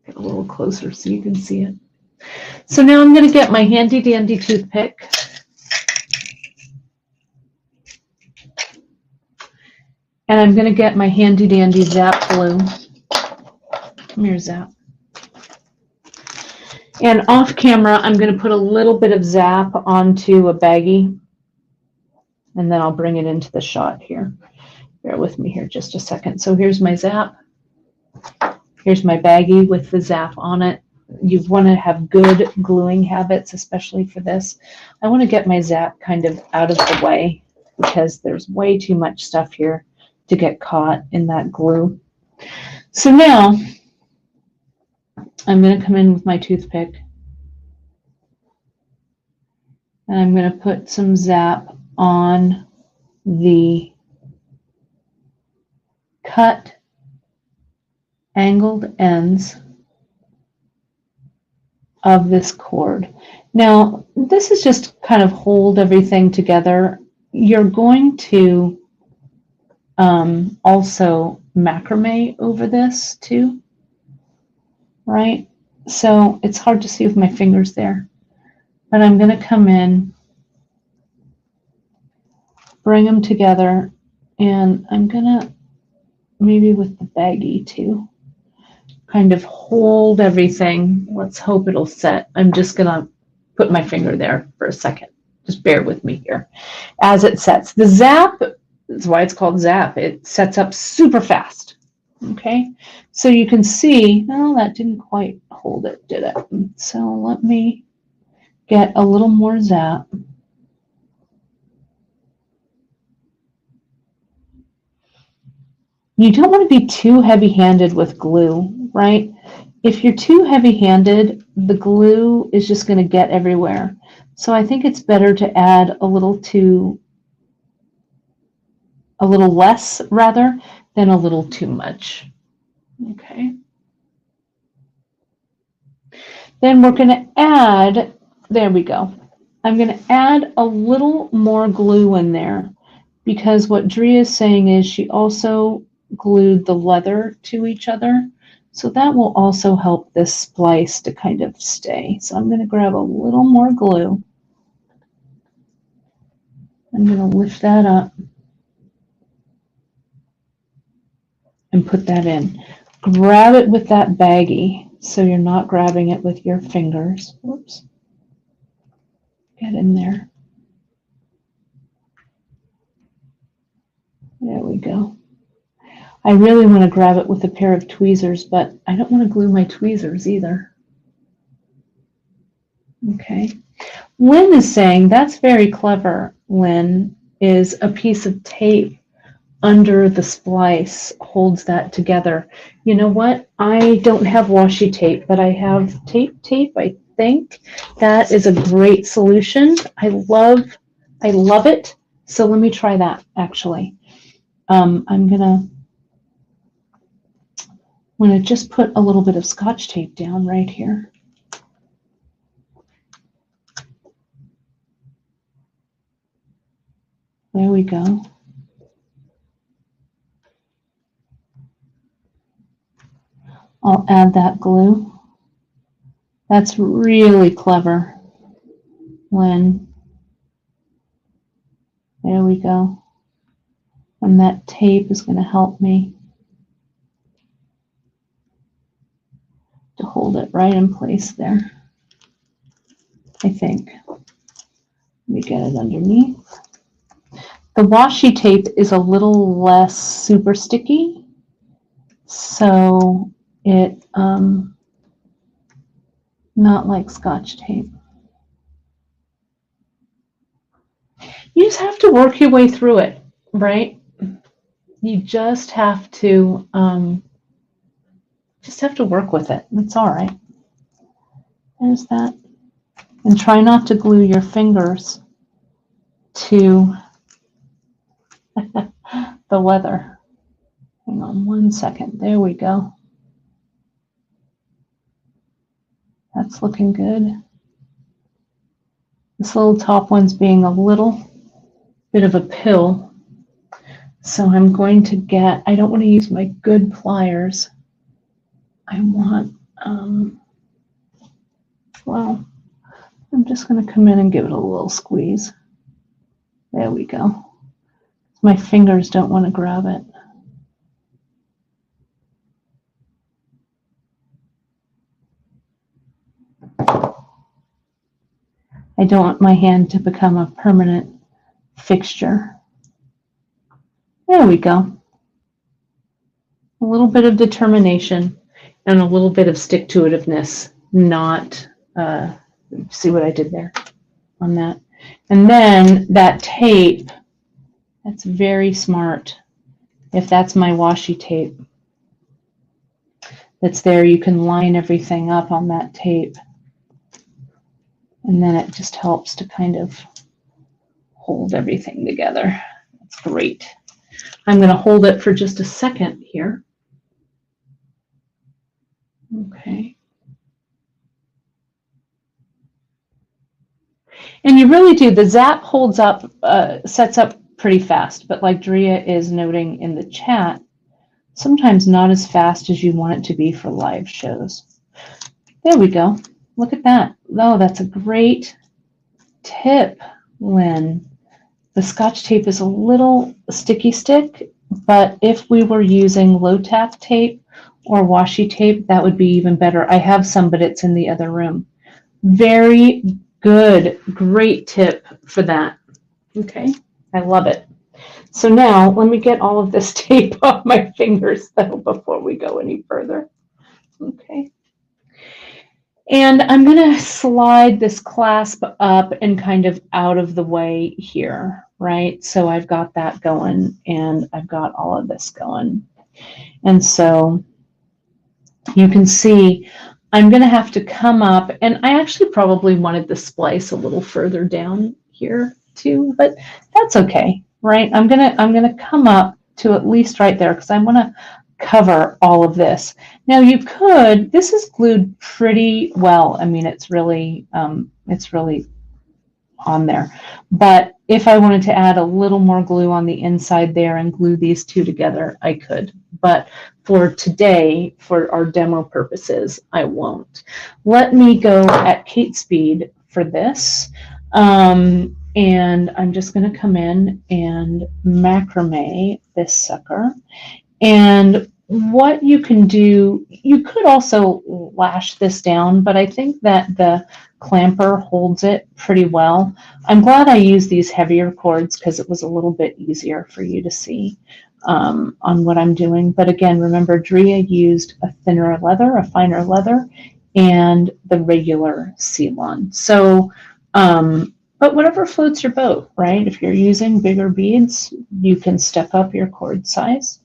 Get a little closer so you can see it. So now I'm going to get my handy dandy toothpick. And I'm going to get my handy dandy Zap glue. Come here, Zap. And off camera, I'm going to put a little bit of Zap onto a baggie. And then I'll bring it into the shot here. Bear with me here just a second. So here's my Zap. Here's my baggie with the Zap on it. You want to have good gluing habits, especially for this. I want to get my Zap kind of out of the way because there's way too much stuff here to get caught in that glue. So now I'm going to come in with my toothpick and I'm going to put some Zap on the cut angled ends of this cord. Now, this is just kind of hold everything together. You're going to also macrame over this too, right? So it's hard to see with my fingers there, but I'm going to come in, bring them together, and I'm going to, maybe with the baggie too, kind of hold everything. Let's hope it'll set. I'm just going to put my finger there for a second. Just bear with me here as it sets. The Zap, that's why it's called Zap. It sets up super fast. Okay, so you can see, oh, that didn't quite hold it, did it? So let me get a little more Zap. You don't want to be too heavy-handed with glue, right? If you're too heavy-handed, the glue is just going to get everywhere. So I think it's better to add a little less rather than a little too much. Okay. Then we're going to add, there we go. I'm going to add a little more glue in there because what Drea is saying is she also glued the leather to each other. So that will also help this splice to kind of stay. So I'm going to grab a little more glue. I'm going to lift that up and put that in. Grab it with that baggie so you're not grabbing it with your fingers. Whoops. Get in there. There we go. I really want to grab it with a pair of tweezers, but I don't want to glue my tweezers either. Okay. Lynn is saying, that's very clever, Lynn, is a piece of tape under the splice holds that together. You know what? I don't have washi tape, but I have tape, I think. That is a great solution. I love it. So let me try that, actually. I'm going to just put a little bit of Scotch tape down right here. There we go. I'll add that glue. That's really clever, Lynn. There we go. And that tape is going to help me to hold it right in place there, I think. Let me get it underneath. The washi tape is a little less super sticky, so it not like Scotch tape. You just have to work your way through it, right? You just have to work with it. It's all right. There's that. And try not to glue your fingers to the leather. Hang on 1 second. There we go. That's looking good. This little top one's being a little bit of a pill. So I'm going to get, I don't want to use my good pliers. I want, well, I'm just going to come in and give it a little squeeze. There we go. My fingers don't want to grab it. I don't want my hand to become a permanent fixture. There we go. A little bit of determination and a little bit of stick-to-itiveness, not, see what I did there on that. And then that tape, that's very smart. If that's my washi tape that's there, you can line everything up on that tape. And then it just helps to kind of hold everything together. That's great. I'm going to hold it for just a second here. Okay. And you really do. The zap holds up, sets up pretty fast, but like Drea is noting in the chat, sometimes not as fast as you want it to be for live shows. There we go. Look at that. Oh, that's a great tip, Lynn. The Scotch tape is a little sticky stick, but if we were using low-tack tape or washi tape, that would be even better. I have some, but it's in the other room. Very good. Great tip for that. Okay, I love it. So now let me get all of this tape off my fingers, though, before we go any further. Okay. And I'm going to slide this clasp up and kind of out of the way here, right? So I've got that going and I've got all of this going. And so you can see I'm going to have to come up, and I actually probably wanted the splice a little further down here too, but that's okay, right? I'm going to come up to at least right there because I want to cover all of this. Now you could, this is glued pretty well. I mean, it's really on there. But if I wanted to add a little more glue on the inside there and glue these two together, I could. But for today, for our demo purposes, I won't. Let me go at Kate speed for this. And I'm just going to come in and macrame this sucker. And what you can do, you could also lash this down, but I think that the clamper holds it pretty well. I'm glad I used these heavier cords because it was a little bit easier for you to see on what I'm doing. But again, remember, Drea used a thinner leather, a finer leather, and the regular Ceylon. So, but whatever floats your boat, right? If you're using bigger beads, you can step up your cord size.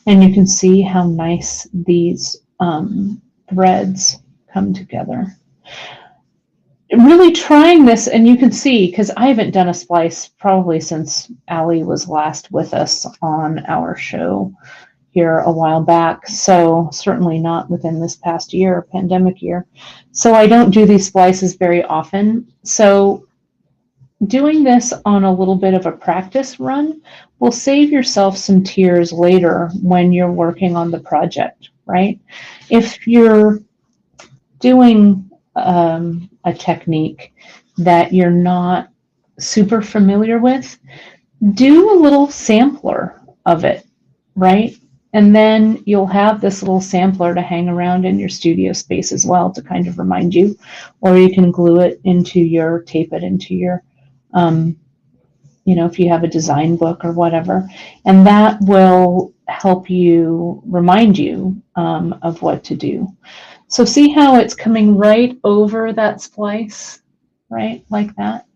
And you can see how nice these threads come together. Really trying this, and you can see, because I haven't done a splice probably since Allie was last with us on our show here a while back, so certainly not within this past year, pandemic year. So I don't do these splices very often. So doing this on a little bit of a practice run will save yourself some tears later when you're working on the project, right? If you're doing a technique that you're not super familiar with, do a little sampler of it, right? And then you'll have this little sampler to hang around in your studio space as well to kind of remind you, or you can glue it into your, tape it into your, if you have a design book or whatever, and that will help you, remind you of what to do. So see how it's coming right over that splice, right? Like that.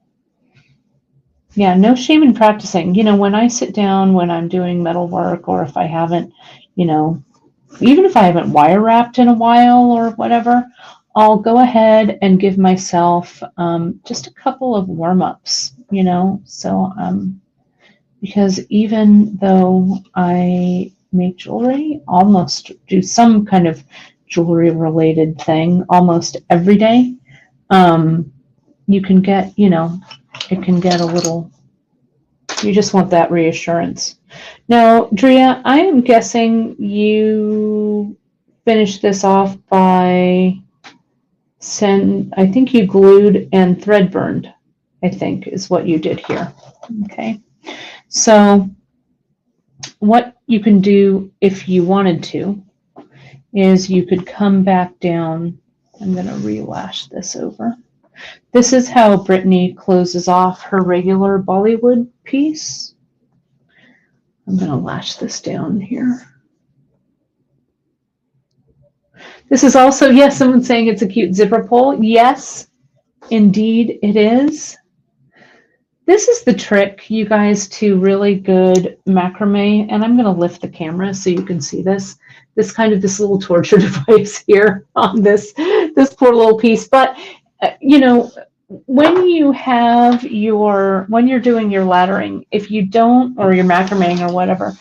Yeah, no shame in practicing. When I sit down, when I'm doing metal work, or if I haven't, even if I haven't wire wrapped in a while or whatever, I'll go ahead and give myself just a couple of warm-ups, so because even though I make jewelry, almost do some kind of jewelry related thing almost every day, you can get, it can get a little, you just want that reassurance. Now, Drea, I am guessing you finished this off by I think you glued and thread burned, I think is what you did here. Okay. So what you can do if you wanted to is you could come back down. I'm going to relash this over. This is how Brittany closes off her regular Bollywood piece. I'm going to lash this down here. This is also, yes, someone's saying it's a cute zipper pull. Yes, indeed it is. This is the trick, you guys, to really good macrame. And I'm going to lift the camera so you can see this. This little torture device here on this poor little piece. But, when you have when you're doing your laddering, if you don't, or your macrameing or whatever,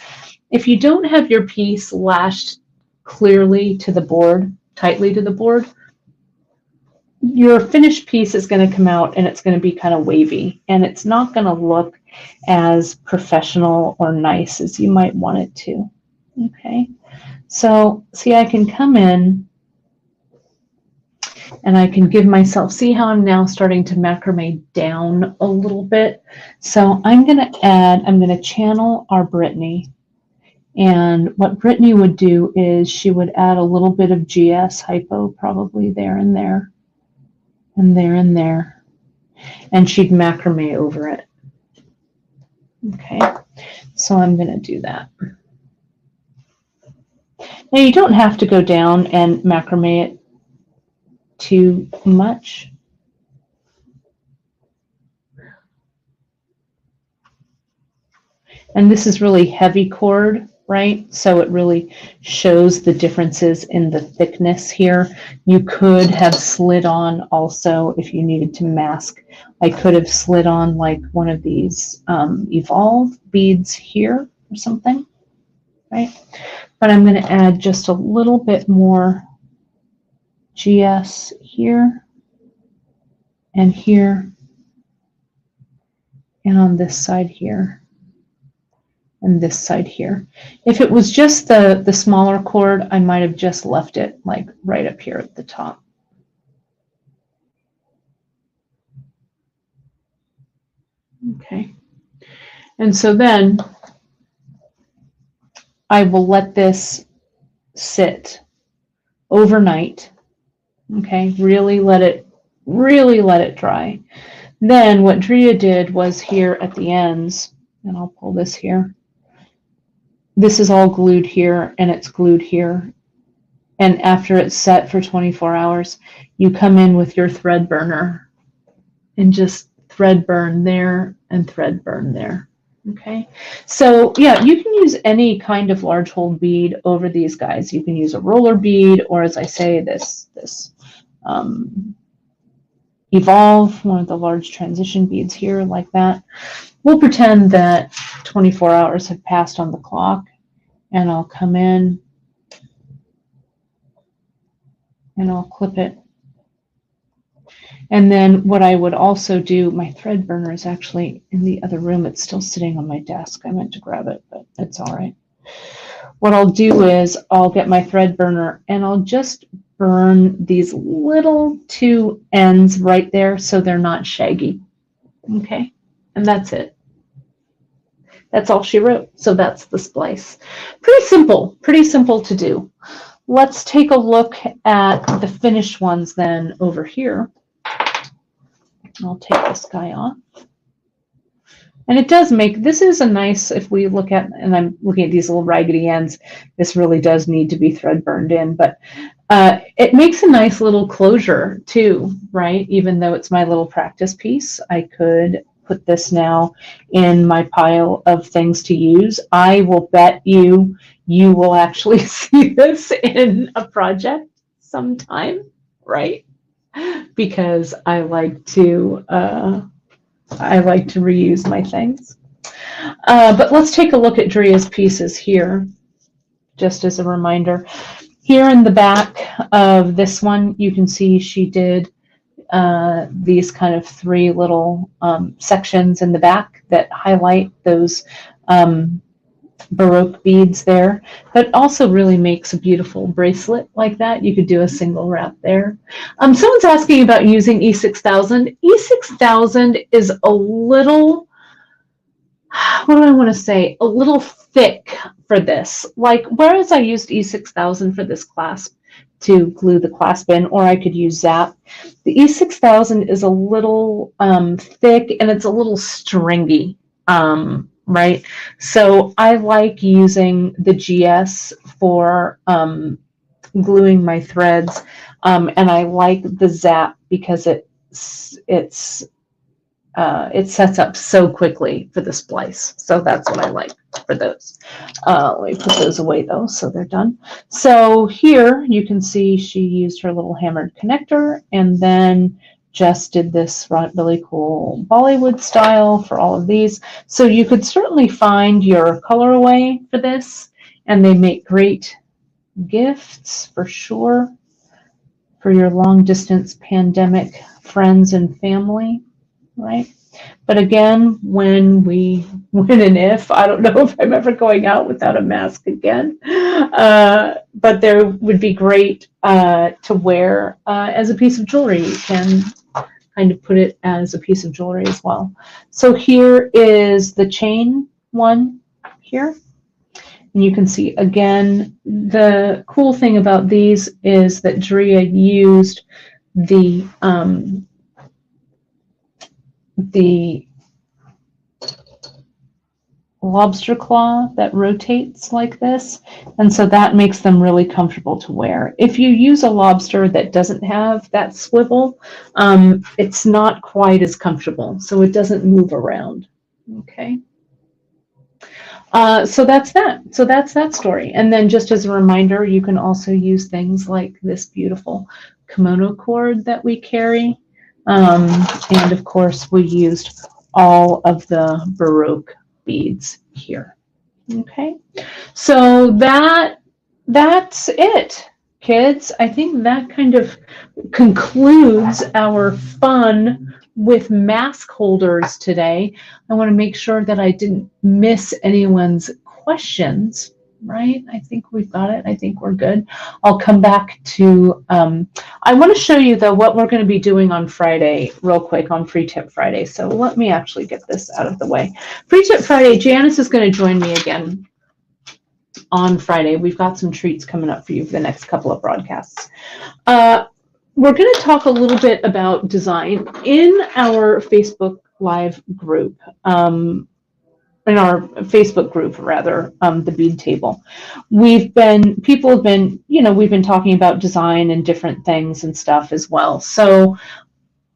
if you don't have your piece lashed clearly to the board, tightly to the board, your finished piece is going to come out and it's going to be kind of wavy, and it's not going to look as professional or nice as you might want it to. Okay, so see, I can come in and I can give myself, see how I'm now starting to macrame down a little bit. So I'm going to channel our Brittany. And what Brittany would do is she would add a little bit of GS hypo, probably there and there, and there and there, and she'd macrame over it. Okay, so I'm going to do that. Now you don't have to go down and macrame it too much. And this is really heavy cord, right? So it really shows the differences in the thickness here. You could have slid on also if you needed to mask. I could have slid on like one of these Evolve beads here or something, right? But I'm going to add just a little bit more GS here and here and on this side here and this side here. If it was just the smaller cord, I might have just left it like right up here at the top. Okay. And so then I will let this sit overnight. Okay, really let it dry. Then what Drea did was here at the ends, and I'll pull this here. This is all glued here and it's glued here. And after it's set for 24 hours, you come in with your thread burner and just thread burn there and thread burn there. Okay, so yeah, you can use any kind of large hole bead over these guys. You can use a roller bead, or as I say, this Evolve, one of the large transition beads here like that. We'll pretend that 24 hours have passed on the clock, and I'll come in and I'll clip it. And then what I would also do, my thread burner is actually in the other room. It's still sitting on my desk. I meant to grab it, but it's all right. What I'll do is I'll get my thread burner and I'll just burn these little two ends right there so they're not shaggy. Okay, and that's it. That's all she wrote. So that's the splice. Pretty simple to do. Let's take a look at the finished ones then over here. I'll take this guy off. And it does make, this is a nice, if we look at, and I'm looking at these little raggedy ends, this really does need to be thread burned in, but it makes a nice little closure too, right? Even though it's my little practice piece, I could put this now in my pile of things to use. I will bet you will actually see this in a project sometime, right? Because I like to reuse my things. But let's take a look at Drea's pieces here, just as a reminder. Here in the back of this one, you can see she did these kind of three little sections in the back that highlight those Baroque beads there, but also really makes a beautiful bracelet like that. You could do a single wrap there. Someone's asking about using E6000. E6000 is a little, what do I want to say, a little thick for this. Like, whereas I used E6000 for this clasp to glue the clasp in, or I could use Zap, the E6000 is a little thick and it's a little stringy. Right? So I like using the GS for gluing my threads, and I like the Zap because it sets up so quickly for the splice. So that's what I like for those. Let me put those away though, so they're done. So here you can see she used her little hammered connector and then just did this really cool Bollywood style for all of these. So you could certainly find your colorway for this, and they make great gifts for sure for your long distance pandemic friends and family, right? But again, when and if, I don't know if I'm ever going out without a mask again, but there would be great to wear as a piece of jewelry. You can kind of put it as a piece of jewelry as well. So here is the chain one here. And you can see again, the cool thing about these is that Drea used the lobster claw that rotates like this, and so that makes them really comfortable to wear. If you use a lobster that doesn't have that swivel, it's not quite as comfortable, so it doesn't move around. Okay. So that's that. So that's that story. And then just as a reminder, you can also use things like this beautiful kimono cord that we carry. And of course, we used all of the Baroque beads here. Okay, so that's it, kids. I think that kind of concludes our fun with mask holders today. I want to make sure that I didn't miss anyone's questions, right? I think we've got it. I think we're good. I'll come back to, I want to show you though what we're going to be doing on Friday real quick on Free Tip Friday. So let me actually get this out of the way. Free Tip Friday, Janice is going to join me again on Friday. We've got some treats coming up for you for the next couple of broadcasts. We're going to talk a little bit about design in our Facebook Live group, in our Facebook group, rather, the bead table. People have been, we've been talking about design and different things and stuff as well. So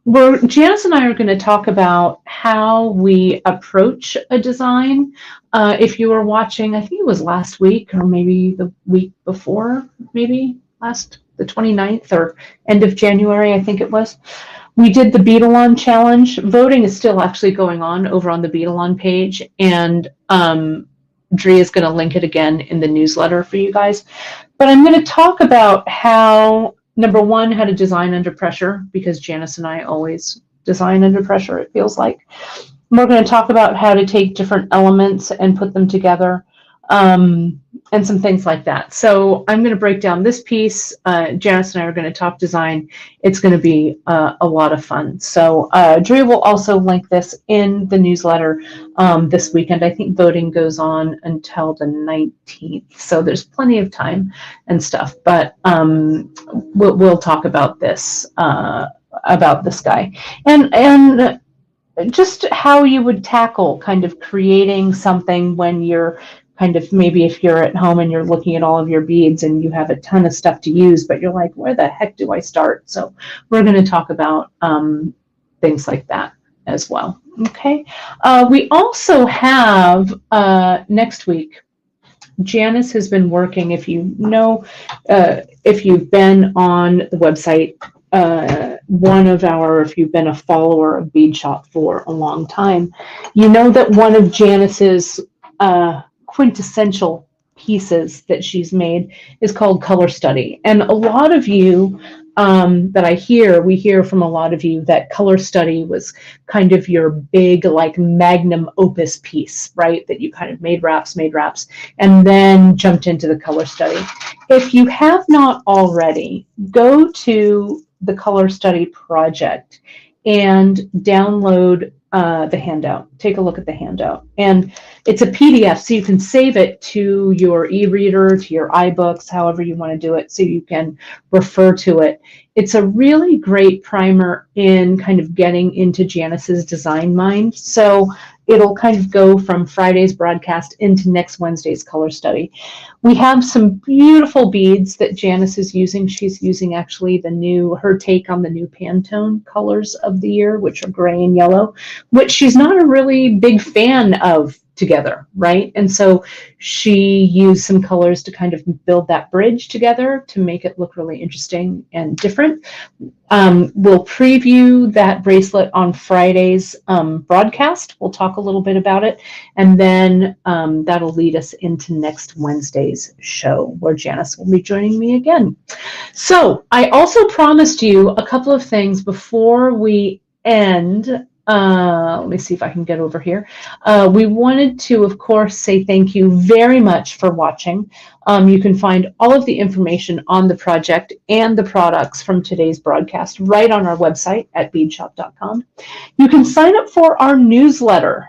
Janice and I are going to talk about how we approach a design. If you were watching, I think it was last week or maybe the week before, maybe the 29th or end of January, I think it was. We did the Bead-A-Lon challenge. Voting is still actually going on over on the Bead-A-Lon page, and Drea is going to link it again in the newsletter for you guys. But I'm going to talk about how, number one, how to design under pressure, because Janice and I always design under pressure, it feels like. We're going to talk about how to take different elements and put them together, and some things like that. So I'm going to break down this piece. Janice and I are going to talk design. It's going to be a lot of fun. So Drea will also link this in the newsletter this weekend. I think voting goes on until the 19th. So there's plenty of time and stuff. But we'll talk about this guy. And just how you would tackle kind of creating something when you're kind of, maybe if you're at home and you're looking at all of your beads and you have a ton of stuff to use, but you're like, where the heck do I start? So we're going to talk about things like that as well. Okay. We also have next week, Janice has been working, if you've been on the website, if you've been a follower of Beadshop for a long time, you know that one of Janice's quintessential pieces that she's made is called color study. And a lot of you we hear from a lot of you that color study was kind of your big, like, magnum opus piece, right? That you kind of made wraps, and then jumped into the color study. If you have not already, go to the color study project and download the handout. Take a look at the handout. And it's a PDF, so you can save it to your e-reader, to your iBooks, however you want to do it, so you can refer to it. It's a really great primer in kind of getting into Janice's design mind. So it'll kind of go from Friday's broadcast into next Wednesday's color study. We have some beautiful beads that Janice is using. She's using actually her take on the new Pantone colors of the year, which are gray and yellow, which she's not a really big fan of together, right? And so she used some colors to kind of build that bridge together to make it look really interesting and different. We'll preview that bracelet on Friday's broadcast. We'll talk a little bit about it, and then that'll lead us into next Wednesday's show, where Janice will be joining me again. So I also promised you a couple of things before we end. Let me see if I can get over here. We wanted to, of course, say thank you very much for watching. You can find all of the information on the project and the products from today's broadcast right on our website at beadshop.com. You can sign up for our newsletter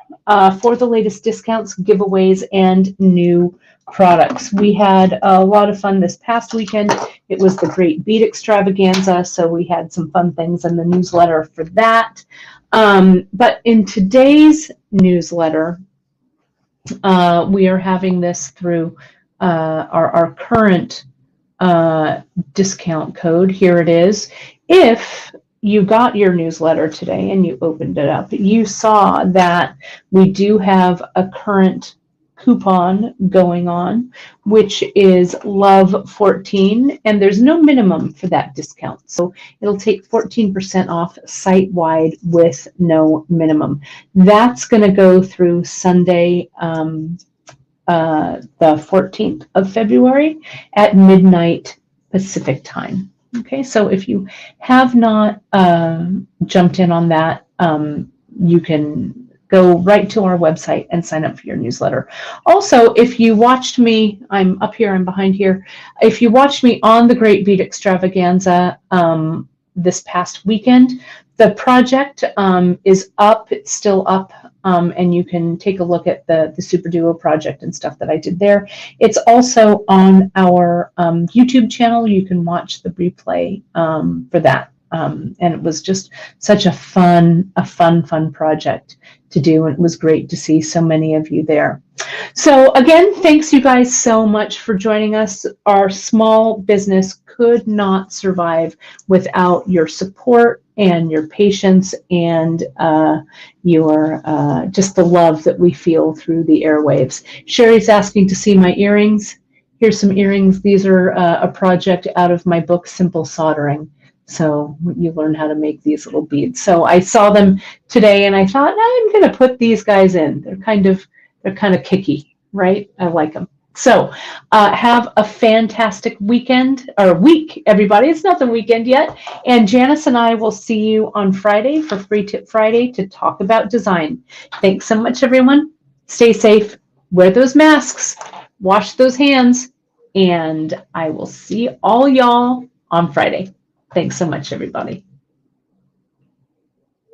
for the latest discounts, giveaways, and new products. We had a lot of fun this past weekend. It was the Great Bead Extravaganza, so we had some fun things in the newsletter for that. But in today's newsletter, we are having this through our current discount code. Here it is. If you got your newsletter today and you opened it up, you saw that we do have a current coupon going on, which is Love 14, and there's no minimum for that discount. So it'll take 14% off site-wide with no minimum. That's going to go through Sunday, the 14th of February at midnight Pacific time. Okay, so if you have not jumped in on that, you can go right to our website and sign up for your newsletter. Also, if you watched me, I'm up here, I'm behind here. If you watched me on the Great Bead Extravaganza this past weekend, the project is up, it's still up, and you can take a look at the Super Duo project and stuff that I did there. It's also on our YouTube channel. You can watch the replay for that. And it was just such a fun project to do. And it was great to see so many of you there. So again, thanks you guys so much for joining us. Our small business could not survive without your support and your patience and your just the love that we feel through the airwaves. Sherry's asking to see my earrings. Here's some earrings. These are a project out of my book, Simple Soldering. So you learn how to make these little beads. So I saw them today and I thought, I'm going to put these guys in. They're kind of kicky, right? I like them. So have a fantastic weekend or week, everybody. It's not the weekend yet. And Janice and I will see you on Friday for Free Tip Friday to talk about design. Thanks so much, everyone. Stay safe. Wear those masks. Wash those hands. And I will see all y'all on Friday. Thanks so much, everybody.